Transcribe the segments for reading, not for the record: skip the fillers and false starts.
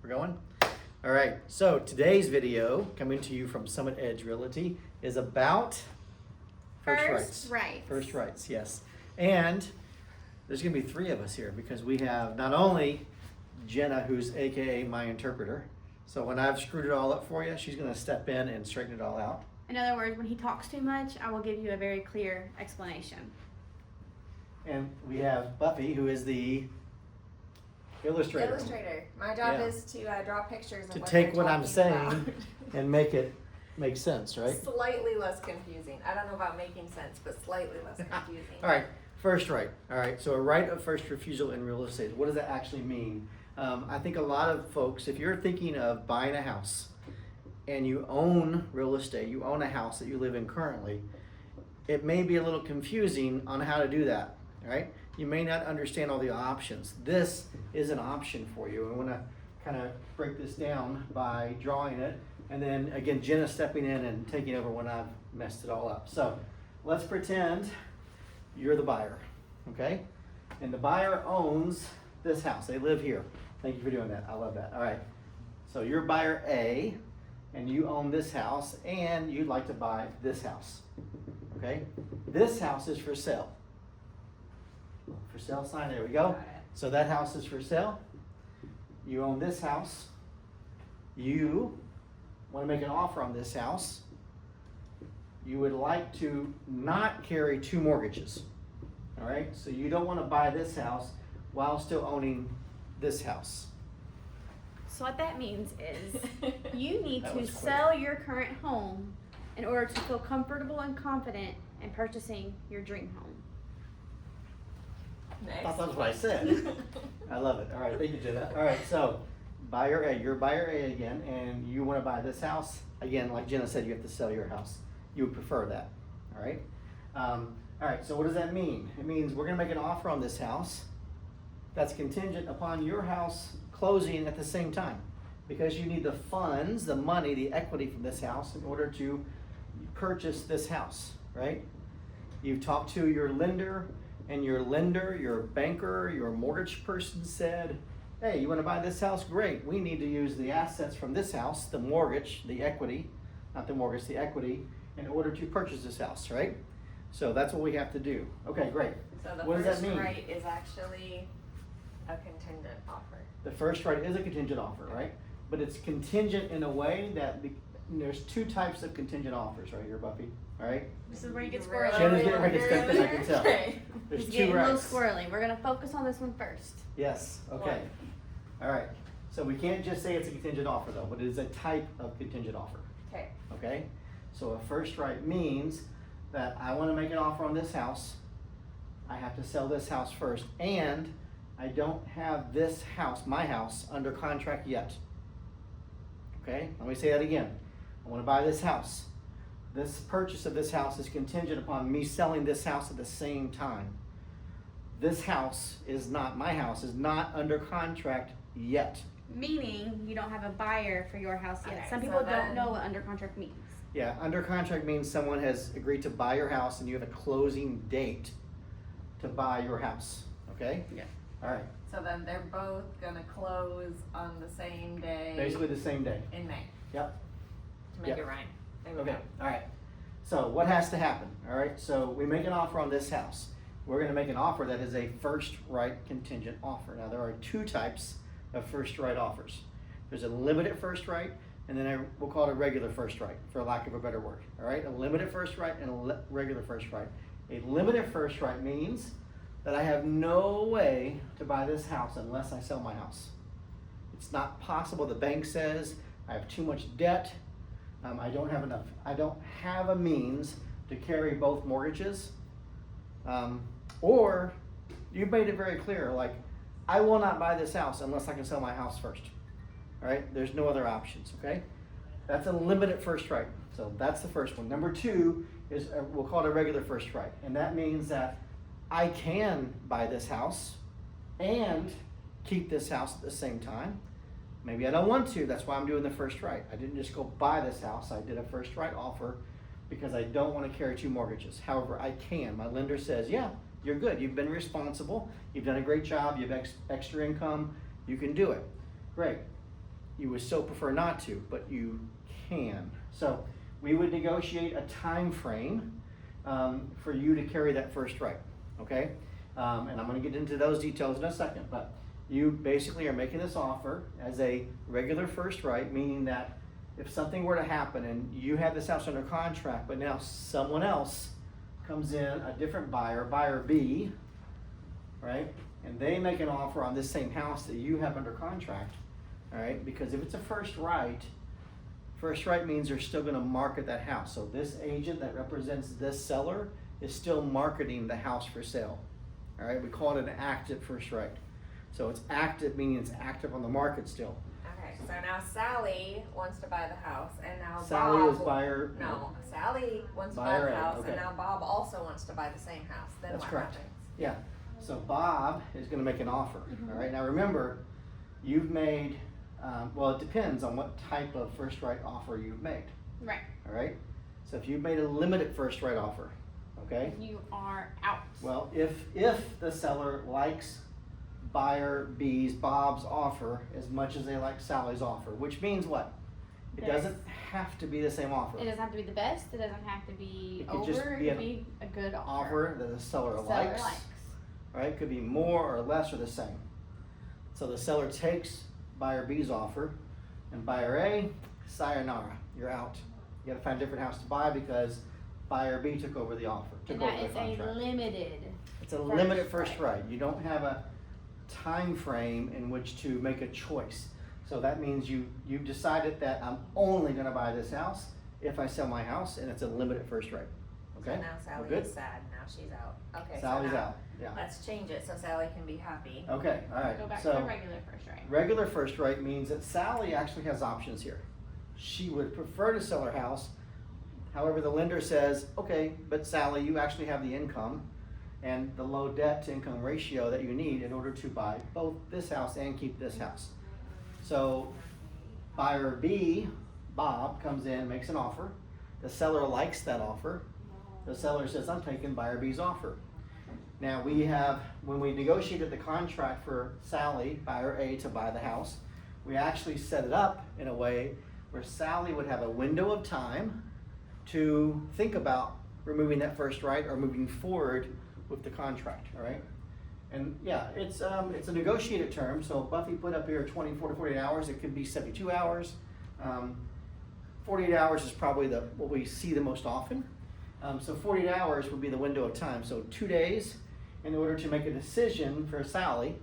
We're going? All right, so today's video, coming to you from Summit Edge Realty, is about First rights. First rights, yes. And there's gonna be three of us here because we have not only Jenna, who's AKA my interpreter. So when I've screwed it all up for you, she's gonna step in and straighten it all out. In other words, when he talks too much, I will give you a very clear explanation. And we have Buffy, who is the illustrator. My job is to draw pictures To of what take they're what I'm talking saying about. and make it make sense, right? Slightly less confusing. I don't know about making sense, but slightly less confusing. All right, first right. All right, so a right of first refusal in real estate. What does that actually mean? I think a lot of folks, if you're thinking of buying a house and you own real estate, you own a house that you live in currently, it may be a little confusing on how to do that, right? You may not understand all the options. This is an option for you. I want to kind of break this down by drawing it, and then again, Jenna stepping in and taking over when I've messed it all up. So let's pretend you're the buyer, okay? And the buyer owns this house. They live here. Thank you for doing that. I love that. All right. So you're buyer A, and you own this house, and you'd like to buy this house, okay? This house is for sale. For sale sign, there we go. Got it. So that house is for sale. You own this house. You want to make an offer on this house. You would like to not carry two mortgages. All right, so you don't want to buy this house while still owning this house. So what that means is you need That to was quick. sell your current home in order to feel comfortable and confident in purchasing your dream home. I thought that was what I said. I love it. All right, thank you, Jenna. All right, so buyer A, you're buyer A again, and you want to buy this house. Again, like Jenna said, you have to sell your house. You would prefer that, all right? All right, so what does that mean? It means we're gonna make an offer on this house that's contingent upon your house closing at the same time, because you need the funds, the money, the equity from this house in order to purchase this house, right? You've talked to your lender, and your banker, your mortgage person said, hey, you want to buy this house? Great. We need to use the assets from this house, the mortgage, the equity, not the mortgage, the equity, in order to purchase this house, right? So that's what we have to do. Okay, great. So the What does that first mean? right is actually a contingent offer. The first right is a contingent offer, right? But it's contingent in a way that there's two types of contingent offers right here, Buffy, all right? This is where you get Really? squirrely. Jenna's getting ready to step in, I can tell. Okay. There's He's two getting a little rights. squirrely. We're gonna focus on this one first. Yes, okay. All right, so we can't just say it's a contingent offer though, but it is a type of contingent offer, Okay. okay? So a first right means that I wanna make an offer on this house, I have to sell this house first, and I don't have this house, my house, under contract yet. Okay, let me say that again. I wanna buy this house. This purchase of this house is contingent upon me selling this house at the same time. This house is not, my house is not under contract yet. Meaning you don't have a buyer for your house yet. Okay, Some so people don't then- know what under contract means. Yeah, under contract means someone has agreed to buy your house and you have a closing date to buy your house, okay? Yeah. All right, So then they're both gonna close on the same day. basically the same day. in May Yep. to make Yep. it rhyme. There we Okay, go. all right. So what has to happen? All right, so we make an offer on this house. We're gonna make an offer that is a first right contingent offer. Now there are two types of first right offers. There's a limited first right, and then we'll call it a regular first right, for lack of a better word. All right, a limited first right and a regular first right. A limited first right means that I have no way to buy this house unless I sell my house. It's not possible. The bank says I have too much debt. I don't have enough. I don't have a means to carry both mortgages. Or you've made it very clear, like, I will not buy this house unless I can sell my house first. All right, there's no other options, okay? That's a limited first right. So that's the first one. Number two is, we'll call it a regular first right. And that means that I can buy this house and keep this house at the same time. Maybe I don't want to, that's why I'm doing the first right. I didn't just go buy this house, I did a first right offer because I don't want to carry two mortgages. However, I can. My lender says, yeah, you're good, you've been responsible, you've done a great job, you have extra income, you can do it. Great. you would still prefer not to, but you can. So we would negotiate a time frame for you to carry that first right, okay? And I'm gonna get into those details in a second, but you basically are making this offer as a regular first right, meaning that if something were to happen and you had this house under contract, but now someone else comes in, a different buyer, buyer B, right? And they make an offer on this same house that you have under contract, all right? Because if it's a first right means they're still gonna market that house. So this agent that represents this seller is still marketing the house for sale, all right? We call it an active first right. So it's active, meaning it's active on the market still. Okay, so now Sally wants to buy the house, and now Sally Bob. is buyer. No, Sally wants to buy Buyer the A, house, okay. and now Bob also wants to buy the same house. Then That's what correct. happens? Yeah, so Bob is gonna make an offer, Mhm. all right? Now remember, you've made, well, it depends on what type of first right offer you've made, Right. all right? So if you've made a limited first right offer, okay? You are out. Well, if the seller likes buyer B's, Bob's offer as much as they like Sally's offer, which means what? It Yes. doesn't have to be the same offer. It doesn't have to be the best. It doesn't have to be It could over. just It be could an be a good offer. Offer that the seller likes. Right, could be more or less or the same. So the seller takes buyer B's offer, and buyer A, sayonara, you're out. You gotta find a different house to buy because buyer B took over the offer, took And over that the is a contract. limited. It's a first limited first right. right. You don't have a time frame in which to make a choice. So that means you've decided that I'm only gonna buy this house if I sell my house, and it's a limited first right. So Okay? now We're Sally good? is sad. Now she's out. Okay. Sally's so now out, yeah. Let's change it so Sally can be happy. Okay, all right. Go back So to the regular first right. regular first right means that Sally actually has options here. She would prefer to sell her house. However, the lender says, okay, but Sally, you actually have the income and the low debt to income ratio that you need in order to buy both this house and keep this house. So buyer B, Bob, comes in, makes an offer. The seller likes that offer. The seller says, I'm taking buyer B's offer. Now when we negotiated the contract for Sally, buyer A, to buy the house, we actually set it up in a way where Sally would have a window of time to think about removing that first right or moving forward with the contract, all right? And yeah, it's a negotiated term, so Buffy put up here 24 to 48 hours, it could be 72 hours. 48 hours is probably what we see the most often. So 48 hours would be the window of time, so 2 days in order to make a decision for Sally.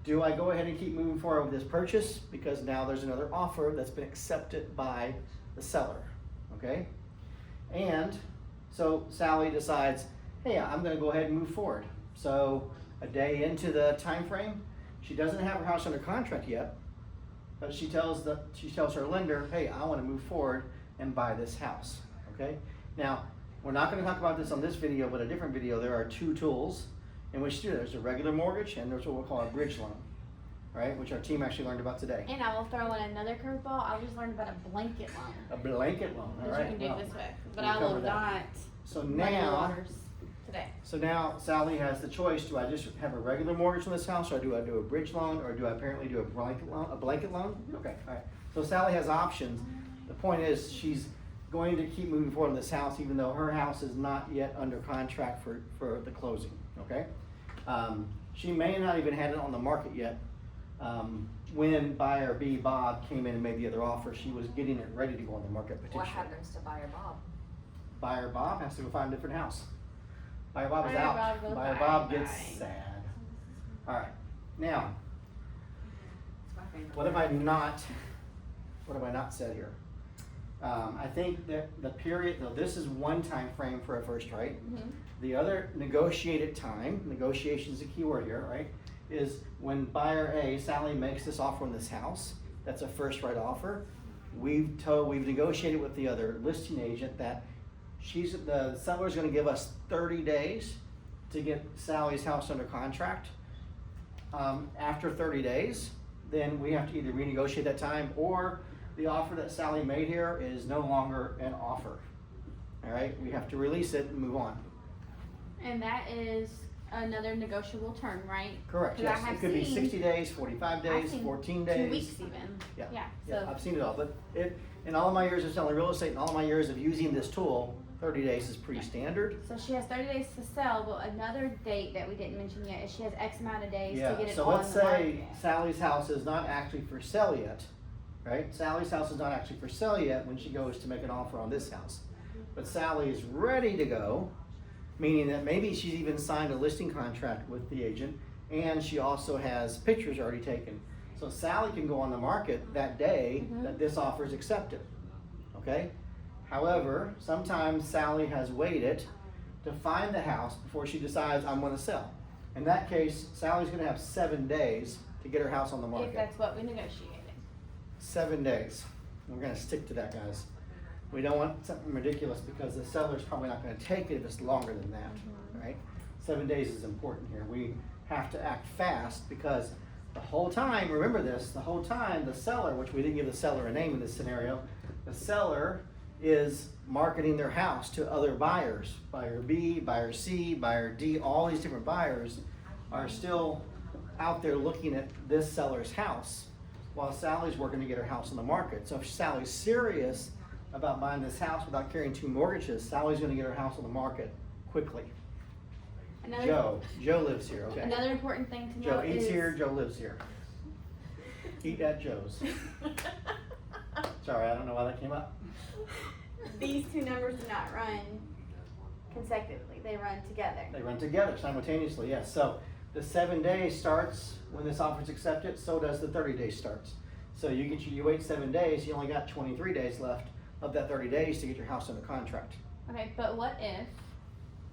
Do I go ahead and keep moving forward with this purchase? Because now there's another offer that's been accepted by the seller, okay? And so Sally decides, hey, I'm gonna go ahead and move forward. So a day into the time frame, she doesn't have her house under contract yet, but she tells her lender, hey, I wanna move forward and buy this house, okay? Now, we're not gonna talk about this on this video, but a different video, there are two tools in which to do it. There's a regular mortgage and there's what we'll call a bridge loan, right? Which our team actually learned about today. And I will throw in another curveball. I just learned about a blanket loan. A blanket loan, all Which right? you can do well, this with. But we'll I will cover that. not So muddy the now, waters today. Sally has the choice, do I just have a regular mortgage on this house, or do I do a bridge loan, or do I apparently do a blanket loan? Okay, all right. So Sally has options. The point is, she's going to keep moving forward on this house, even though her house is not yet under contract for the closing, okay? She may not even had it on the market yet. When buyer B, Bob, came in and made the other offer, she was getting it ready to go on the market potentially. What happens to buyer Bob? Buyer Bob has to go find a different house. Buyer Bob is Buyer out. Bob goes Buyer bye, Bob bye. gets sad. All right, now, It's my favorite. what have I not said here? I think that the period, though, this is one time frame for a first right. Mhm. The other negotiated time, negotiation is a key word here, right? Is when buyer A, Sally, makes this offer on this house, that's a first right offer. We've negotiated with the other listing agent that the seller's gonna give us 30 days to get Sally's house under contract. After 30 days, then we have to either renegotiate that time, or the offer that Sally made here is no longer an offer. All right, we have to release it and move on. And that is another negotiable term, right? Correct, 'Cause I yes. have It could be seen- 60 days, 45 I've days, seen 14 2 days. weeks even. Yeah. Yeah, Yeah, so, I've seen it all, but in all of my years of selling real estate and all of my years of using this tool, 30 days is pretty standard. so she has 30 days to sell, but another date that we didn't mention yet is she has X amount of days to Yeah, get it so on let's the say market. Sally's house is not actually for sale yet, right? Sally's house is not actually for sale yet when she goes to make an offer on this house. But Sally is ready to go, meaning that maybe she's even signed a listing contract with the agent and she also has pictures already taken. So Sally can go on the market that day Mhm. that this offer is accepted, okay? However, sometimes Sally has waited to find the house before she decides I'm gonna sell. In that case, Sally's gonna have 7 days to get her house on the If market. that's what we negotiated. 7 days. We're gonna stick to that, guys. We don't want something ridiculous because the seller's probably not gonna take it if it's longer than that, right? 7 days is important here. We have to act fast because the whole time, remember this, the whole time the seller, which we didn't give the seller a name in this scenario, the seller is marketing their house to other buyers. Buyer B, buyer C, buyer D, all these different buyers are still out there looking at this seller's house while Sally's working to get her house on the market. So if Sally's serious about buying this house without carrying 2 mortgages, Sally's gonna get her house on the market quickly. Joe lives here, okay. Another important thing to Joe note eats is here, Joe lives here. Eat at Joe's. Sorry, I don't know why that came up. these 2 numbers do not run consecutively; they run together. They run together simultaneously, yes. So the 7 days starts when this offer is accepted, so does the 30 days starts. So you wait 7 days, you only got 23 days left of that 30 days to get your house under contract. Okay, but what if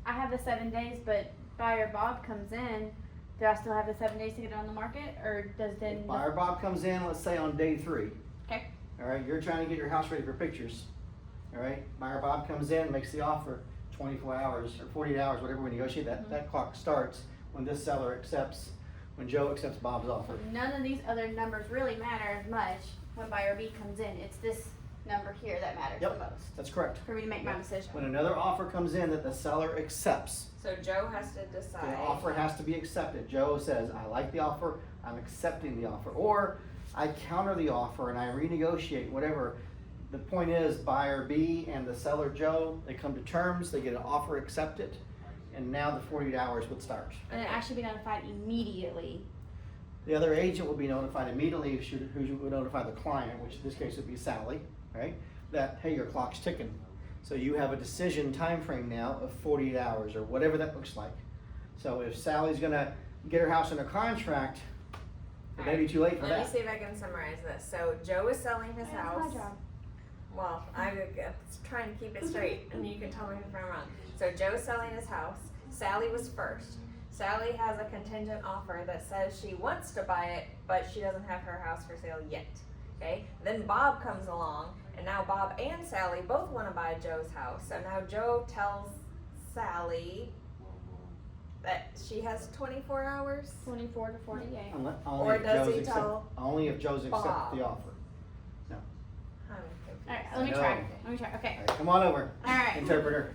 I have the 7 days, but buyer Bob comes in? Do I still have the 7 days to get it on the market, or does then? If buyer Bob comes in, let's say on day 3. Okay. All right, you're trying to get your house ready for pictures. All right, buyer Bob comes in, makes the offer, 24 hours or 48 hours, whatever we negotiate, that clock starts when this seller accepts, when Joe accepts Bob's offer. None of these other numbers really matter as much when buyer B comes in. It's this number here that matters the Yep, most that's correct. for me to make my Yep. decision. When another offer comes in that the seller accepts, So Joe has to decide. the offer has to be accepted. Joe says, I like the offer, I'm accepting the offer. Or I counter the offer and I renegotiate, whatever. The point is, buyer B and the seller Joe, they come to terms, they get an offer accepted, and now the 48 hours would start. And it actually be notified immediately. The other agent will be notified immediately, who would notify the client, which in this case would be Sally, right? That, hey, your clock's ticking. So you have a decision time frame now of 48 hours or whatever that looks like. So if Sally's gonna get her house under contract, it may be too late for Let me that. see if I can summarize this. So Joe is selling his That's house. my job. Well, I'm trying to keep it straight, and you can tell me if I'm wrong. So Joe's selling his house. Sally was first. Sally has a contingent offer that says she wants to buy it, but she doesn't have her house for sale yet. Okay? Then Bob comes along, and now Bob and Sally both want to buy Joe's house. So now Joe tells Sally that she has 24 hours. 24 to 48. Or does he tell Only if Joe's accepted Bob? the offer. I'm confused. Alright, let me No. try. Let me try. Okay. All right, come on over, Alright. interpreter.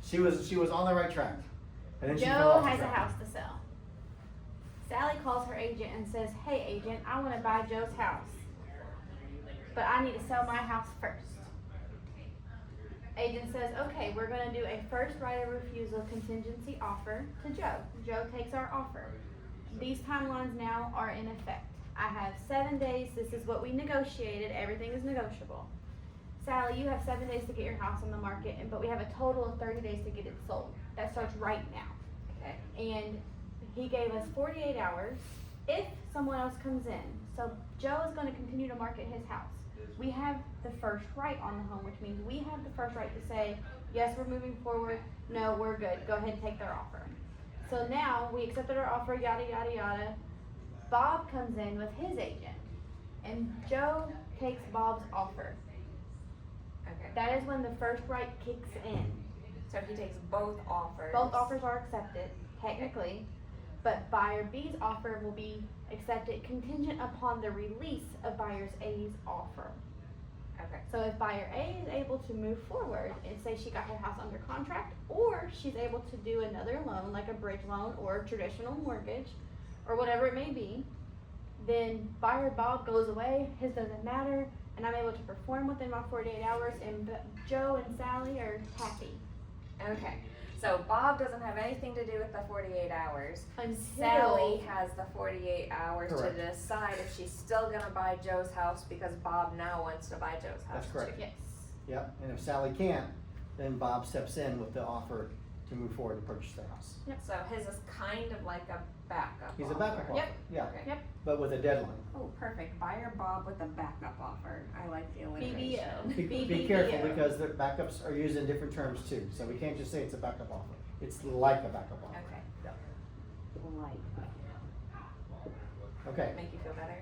She was on the right track. And then she fell Joe off the has a track. house to sell. Sally calls her agent and says, hey agent, I want to buy Joe's house, but I need to sell my house first. Agent says, okay, we're going to do a first right of refusal contingency offer to Joe. Joe takes our offer. These timelines now are in effect. I have 7 days. This is what we negotiated. Everything is negotiable. Sally, you have 7 days to get your house on the market, but we have a total of 30 days to get it sold. That starts right now. Okay. And he gave us 48 hours if someone else comes in. So Joe is going to continue to market his house. We have the first right on the home, which means we have the first right to say, yes, we're moving forward. No, we're good. Go ahead and take their offer. So now we accepted our offer, yada, yada, yada. Bob comes in with his agent, and Joe takes Bob's offer. Okay. That is when the first right kicks in. So he takes both offers. Both offers are accepted, technically, but buyer B's offer will be accepted contingent upon the release of buyer's A's offer. Okay. So if buyer A is able to move forward and say she got her house under contract, or she's able to do another loan, like a bridge loan or a traditional mortgage, or whatever it may be, then buyer Bob goes away, his doesn't matter, and I'm able to perform within my 48 hours, and Joe and Sally are happy. Okay. So Bob doesn't have anything to do with the 48 hours. Until Sally has the 48 hours Correct. to decide if she's still gonna buy Joe's house because Bob now wants to buy Joe's house. That's correct. Yes. Yep, and if Sally can't, then Bob steps in with the offer to move forward to purchase the house. So his is kind of like a backup He's a offer. backup offer, Yep. yeah, Okay. but with a deadline. Oh, perfect. Buyer Bob with a backup offer. I like the alliteration. BBO. Be careful because the backups are used in different terms too, so we can't just say it's a backup offer. It's like a backup offer. Okay. Yeah. Like. Okay. Make you feel better?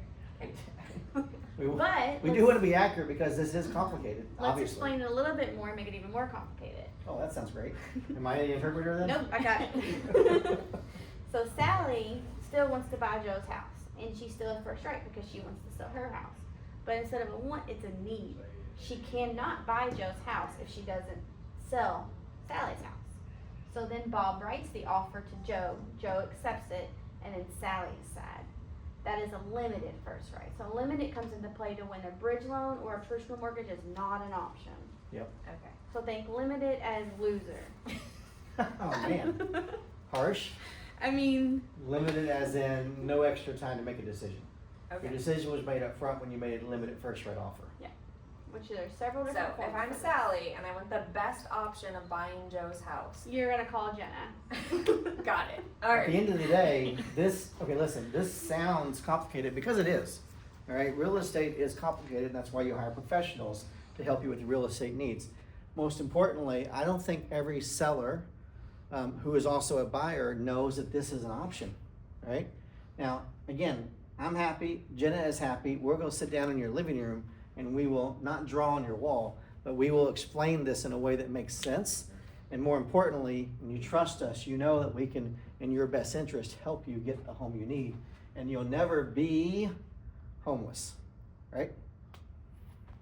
But We do want to be accurate because this is complicated, let's obviously. explain it a little bit more and make it even more complicated. Oh, that sounds great. Am I the interpreter then? Nope, I got it. So Sally still wants to buy Joe's house, and she still has first right because she wants to sell her house. But instead of a want, it's a need. She cannot buy Joe's house if she doesn't sell Sally's house. So then Bob writes the offer to Joe, Joe accepts it, and then Sally is sad. That is a limited first right. So limited comes into play to when a bridge loan or a personal mortgage is not an option. Yep. Okay. So think limited as loser. Oh, man. Harsh. I mean, Limited as in no extra time to make a decision. Okay. Your decision was made up front when you made a limited first right offer. which there's several So different if forms I'm for this. Sally and I want the best option of buying Joe's house. You're gonna call Jenna. Got it. At the Alright. end of the day, this sounds complicated because it is. All right, real estate is complicated, and that's why you hire professionals to help you with your real estate needs. Most importantly, I don't think every seller who is also a buyer knows that this is an option, right? Now, again, I'm happy, Jenna is happy, we're gonna sit down in your living room and we will not draw on your wall, but we will explain this in a way that makes sense. And more importantly, when you trust us, you know that we can, in your best interest, help you get the home you need. And you'll never be homeless, right?